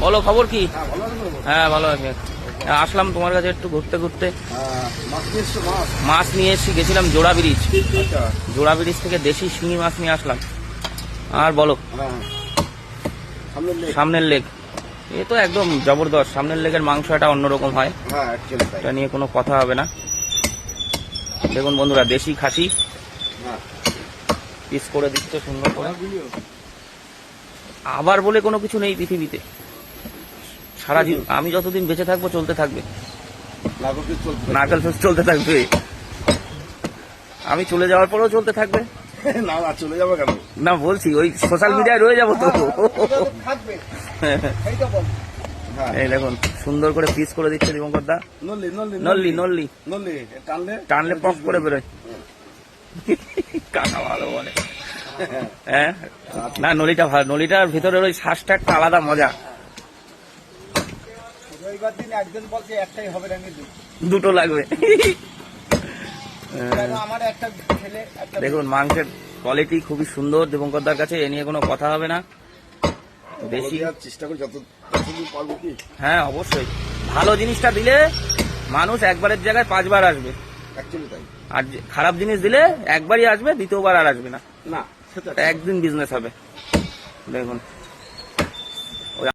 বলো খবর কি? হ্যাঁ ভালো আছে। আসলাম তোমার কাছে একটু ঘুরতে ঘুরতে। মাছ নিয়ে এসেছি, গেছিলাম জোড়া ব্রিজ। জোড়া ব্রিজ থেকে দেশি শিঙি মাছ নিয়ে আসলাম। আর বলো, সামনের লেগ এ তো একদম জবরদস্ত। সামনের লেগের মাংস এটা অন্যরকম হয়, এটা নিয়ে কোনো কথা হবে না। দেখুন বন্ধুরা, দেশি খাসি পিস করে দিচ্ছে সুন্দর করে। আবার বলে কোনো কিছু নেই পৃথিবীতে। সারা জীবন আমি যতদিন বেঁচে থাকবো চলতে থাকবে, নারকেল ফেস চলতে থাকবে। আমি চলে যাওয়ার পরেও চলতে থাকবে। না চলে যাবো কেন? না বলছি ওই সোশ্যাল মিডিয়ায় রয়ে যাবো তো। এই দেখুন সুন্দর করে পিস করে দিচ্ছে দীপঙ্কর দা। নল্লি নল্লি টানলে পক করে বেরোয়। কাকা ভালো বলে। হ্যাঁ না, নলিটা ভালো। নলিটার ভিতরের ওই শ্বাসটা একটা আলাদা মজা। দুটো লাগবে। দেখুন মাংসের কোয়ালিটি খুবই সুন্দর দীপঙ্করদার কাছে, এ নিয়ে কোনো কথা হবে না। বেশি চেষ্টা করি যত পারবো কি। হ্যাঁ অবশ্যই, ভালো জিনিসটা দিলে মানুষ একবারের জায়গায় 5 বার আসবে। আর খারাপ জিনিস দিলে একবারই আসবে, দ্বিতীয়বার আর আসবে না। একদিন বিজনেস হবে। দেখুন